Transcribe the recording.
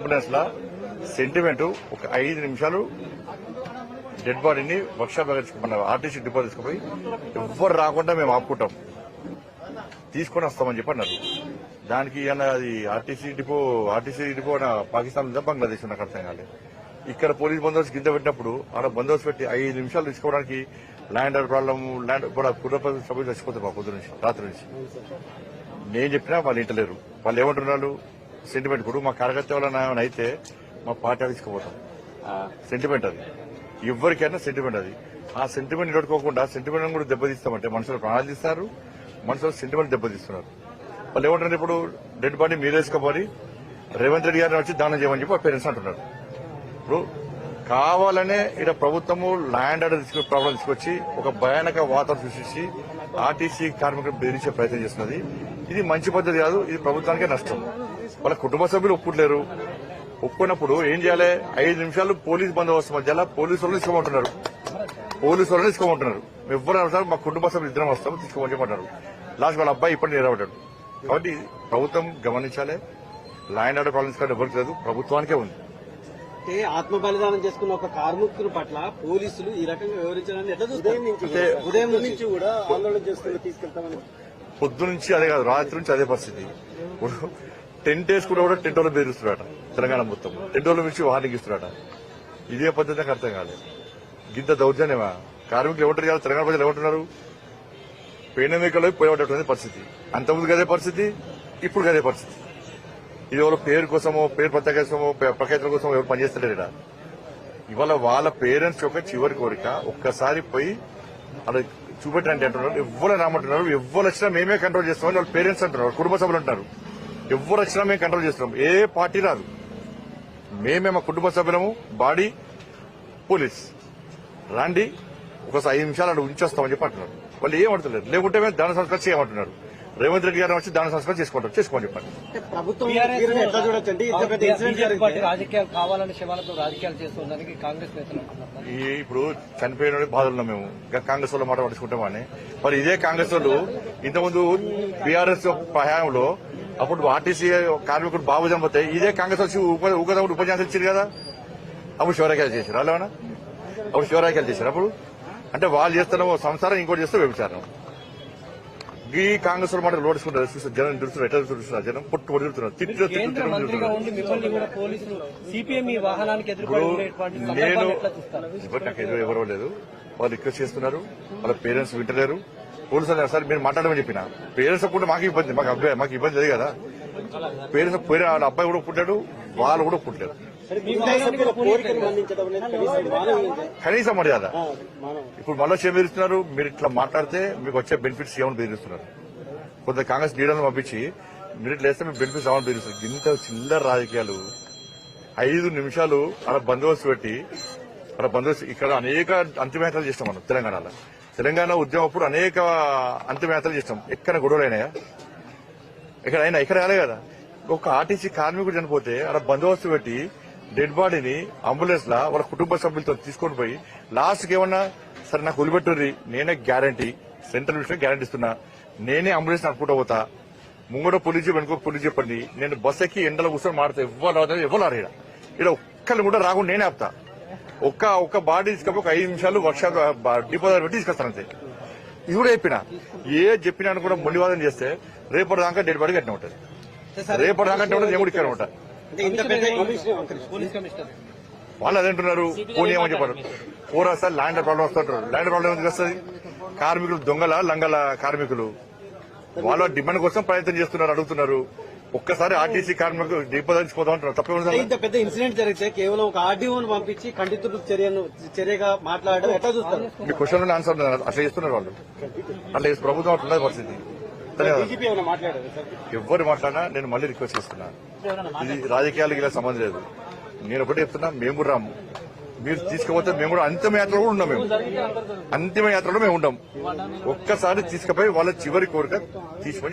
Ambulance లా sentiment ఒక 5 నిమిషాలు dead బాడీని వర్క్షాప్ మన ఆర్టీసీ డిపో తీసుకుపోయి ఎవ్వరు రాకుండా మేము ఆపుకుంటాం తీసుకొని వస్తామని చెప్పి అన్నారు. దానికి అది ఆర్టీసీ డిపో పాకిస్తాన్ ఉందా బంగ్లాదేశ్ నాకు అర్థం కాలేదు. ఇక్కడ పోలీస్ బందోబస్తు కింద పెట్టినప్పుడు ఆడ బందోబస్తు పెట్టి 5 నిమిషాలు తీసుకోవడానికి ల్యాండ్ ప్రాబ్లం ల్యాండ్ కూడా కుర్రపల్లి సభ్యులు చచ్చిపోతారు మా పొద్దు నుంచి రాత్రి నుంచి. నేను చెప్పినా వాళ్ళు ఇంటలేరు. వాళ్ళు ఏమంటున్నారు సెంటిమెంట్ కూడా మా కార్యకర్త ఏమైనా అయితే మా పార్టీ తీసుకుపోతాం. సెంటిమెంట్ అది ఎవరికైనా సెంటిమెంట్ అది. ఆ సెంటిమెంట్ నిలబడుకోకుండా సెంటిమెంట్ కూడా దెబ్బతీస్తామంటే మనుషులు ప్రాణాలు తీస్తారు, మనుషులు సెంటిమెంట్ దెబ్బతీస్తున్నారు. వాళ్ళు ఏమంటున్నారు ఇప్పుడు డెడ్ బాడీ మీరు వేసుకోవాలి రేవంత్ రెడ్డి గారిని వచ్చి దానం చేయమని చెప్పి పేరెంట్స్ అంటున్నారు. ఇప్పుడు కావాలనే ఇక్కడ ప్రభుత్వము ల్యాండ్ ఆర్డర్ ప్రాబ్లం తీసుకొచ్చి ఒక భయానక వాతావరణం సృష్టించి ఆర్టీసీ కార్మికులు బెదిరించే ప్రయత్నం చేస్తున్నది. ఇది మంచి పద్ధతి కాదు, ఇది ప్రభుత్వానికే నష్టం. వాళ్ళ కుటుంబ సభ్యులు ఒప్పుకోలేరు. ఒప్పుకున్నప్పుడు ఏం చేయాలి? 5 నిమిషాలు పోలీస్ బందోబస్తు మధ్యలో పోలీసు వాళ్ళు తీసుకోమంటున్నారు. ఎవరు అవసరం మా కుటుంబ సభ్యులు ఇద్దరం వస్తాం తీసుకోమని చెప్పంటారు. లాస్ట్ వాళ్ళ అబ్బాయి ఇప్పటి నిలబడ్డాడు. కాబట్టి ప్రభుత్వం గమనించాలి. ల్యాండ్ ఆర్డర్ ప్రాబ్లమ్స్ కానీ ఎవరికి లేదు, ప్రభుత్వానికే ఉంది. ఆత్మ బలిదానం చేసుకున్న ఒక కార్మికుల పట్ల పోలీసులు ఈ రకంగా వివరించడానికి ఎట్లా ఉదయం నుంచి కూడా ఆందోళన చేసుకుని తీసుకెళ్తామని పొద్దు నుంచి అదే కాదు రాత్రి నుంచి అదే పరిస్థితి. ఇప్పుడు టెంట్ వేసుకుంటే కూడా టెంట్ వాళ్ళు బెదిరిస్తున్నారట. తెలంగాణ మొత్తం టెంట్ వాళ్ళ నుంచి వార్నింగ్ ఇస్తున్నారట. ఇదే పద్ధతి నాకు అర్థం కాలేదు. గింత దౌర్జన్యమా? కార్మికులు ఏమంటారు కదా, తెలంగాణ ప్రజలు ఏమంటున్నారు? పేనమికలో పోయేటటువంటి పరిస్థితి. అంతకుముందు అదే పరిస్థితి, ఇప్పుడు అదే పరిస్థితి. ఇది ఎవరు పేరు కోసమో పేరు ప్రఖ్యాతుల కోసమో ఎవరు పనిచేస్తలేరు. ఇక్కడ ఇవాళ వాళ్ళ పేరెంట్స్ యొక్క చివరి కోరిక ఒక్కసారి పోయి అలా చూపెట్టండి అంటున్నారు. ఎవ్వరు రామంటున్నారు. ఎవ్వరు వచ్చినా మేమే కంట్రోల్ చేస్తామని వాళ్ళ పేరెంట్స్ అంటున్నారు, కుటుంబ సభ్యులు అంటారు. ఎవ్వరు వచ్చినా మేము కంట్రోల్ చేస్తున్నాం. ఏ పార్టీ రాదు, మేమే మా కుటుంబ సభ్యులము, బాడీ పోలీస్ రాండి ఒకసారి 5 నిమిషాలు అక్కడ ఉంచేస్తామని చెప్పి అంటున్నారు. వాళ్ళు ఏమంటలేరు. లేకుంటే మేము దాన సంస్కారం చేయమంటున్నారు. రేవంత్ రెడ్డి గారిని వచ్చి దాన సంస్కారం చేసుకోమని చెప్పండి. రాజకీయాలు కావాలని శివాలతో రాజకీయాలు చేస్తుండడానికి కాంగ్రెస్ నేతలు ఇప్పుడు చనిపోయిన బాధలున్నాం మేము. కాంగ్రెస్ వాళ్ళు మాట పట్టించుకుంటామని. మరి ఇదే కాంగ్రెస్ వాళ్ళు ఇంతకుముందు బీఆర్ఎస్ హయాంలో అప్పుడు ఆర్టీసీ కార్మికుడు బాబు చనిపోతే ఇదే కాంగ్రెస్ వచ్చి ఉపన్యాసం ఇచ్చారు కదా. అప్పుడు శివరాఖ్యాలు చేశారు. వాళ్ళేమన్నా అప్పుడు శివరాఖ్యాలు చేశారు. అప్పుడు అంటే వాళ్ళు చేస్తున్న సంసారం ఇంకోటి చేస్తే వ్యభిచారం. ఈ కాంగ్రెస్ మాట లోడుచుకుంటారు. జనం తిరుగుతున్నారు. ఎట్లా తిరుగుతున్నారు? జనం పుట్టు తిరుగుతున్నారు. నాకు ఎవరో లేదు. వాళ్ళు రిక్వెస్ట్ చేస్తున్నారు. వాళ్ళ పేరెంట్స్ వింటలేరు. పోలీసులు సార్ మీరు మాట్లాడమని చెప్పిన పేరెంట్స్ కూడా మాకు ఇబ్బంది, మాకు ఇబ్బంది లేదు కదా. పేరెంట్స్ పోయిన వాళ్ళ అబ్బాయి కూడా పుట్టాడు, వాళ్ళు కూడా పుట్టారు. కనీసం మర్యాద. ఇప్పుడు మళ్ళీ బెదిరిస్తున్నారు. మీరు ఇట్లా మాట్లాడితే మీకు వచ్చే బెనిఫిట్స్ ఏమని బెదిరిస్తున్నారు. కొంత కాంగ్రెస్ లీడర్లను పంపించి మీరు ఇట్లా వేస్తే మీకు బెనిఫిట్స్ ఏమని బెదిరిస్తారు. ఇంత చిల్లర రాజకీయాలు. 5 నిమిషాలు అలా బందోబస్తు పెట్టి ఇక్కడ అనేక అంతిమయాత్రలు చేస్తాం మనం తెలంగాణలో. తెలంగాణ ఉద్యమం అప్పుడు అనేక అంతిమయాత్రలు చేస్తాం. ఎక్కడ గొడవలైనాయా? ఇక్కడ రాలే కదా. ఒక ఆర్టీసీ కార్మికుడు చనిపోతే అలా బందోబస్తు పెట్టి డెడ్ బాడీని అంబులెన్స్ లా వాళ్ళ కుటుంబ సభ్యులతో తీసుకొని పోయి లాస్ట్కి ఏమన్నా సరే నాకు వదిలిపెట్టుర్రి, నేనే గ్యారంటీ సెంట్రల్ మినిస్టర్ గ్యారంటీ ఇస్తున్నా, నేనే అంబులెన్స్ నడుపుకుంటూ పోతా, ముంగడ పోలీసు వెనుక పోలీసు చెప్పండి, నేను బస్ ఎక్కి ఎండలో కూర్చొని మాడతా, ఎవరు రారు. ఇక్కడ ఒక్కరిని కూడా రాకుండా నేనే ఆపుతా. ఒక్క బాడీ తీసుకపోయి ఒక 5 నిమిషాలు వర్క్షాప్ డిపో పెట్టి తీసుకొస్తానంతే. ఇది కూడా చెప్పినా చెప్పినా కూడా మొండివాదం చేస్తే రేపటి దాకా డెడ్ బాడీ కట్టిన ఉంటుంది. నేను కూడా ఇక్కడ ఉంటా. వాళ్ళు అదేంటున్నారు పోనీ ఏమని చెప్పారు. పోరా సార్ ల్యాండ్ ప్రాబ్లం వస్తుంటారు. ల్యాండ్ ప్రాబ్లం ఎందుకు వస్తుంది? కార్మికులు దొంగల లంగల కార్మికులు వాళ్ళ డిమాండ్ కోసం ప్రయత్నం చేస్తున్నారు, అడుగుతున్నారు. ఒక్కసారి ఆర్టీసీ కార్మికులు దీపదించిపోతా ఉంటారు. తప్పకుండా ఇంత పెద్ద ఇన్సిడెంట్ జరిగితే కేవలం ఒక ఆర్డీఓను పంపించి ఖండితులు చర్యగా మాట్లాడడం ఎట్లా చూస్తారు? మీ క్వశ్చన్ ఆన్సర్ అట్లా చేస్తున్నారు వాళ్ళు. అట్లా ప్రభుత్వం అట్లున్నది పరిస్థితి. ఎవరు మాట్లాడినా నేను మళ్ళీ రిక్వెస్ట్ చేస్తున్నా, ఇది రాజకీయాలకి ఇలా సంబంధం లేదు. నేను ఒకటే చెప్తున్నా, మేము కూడా రాము. మీరు తీసుకుపోతే మేము కూడా అంతిమ యాత్రలో కూడా ఉన్నాం. మేము అంతిమ యాత్రలో మేము ఉంటాం. ఒక్కసారి తీసుకుపోయి వాళ్ళ చివరి కోరిక తీసుకొని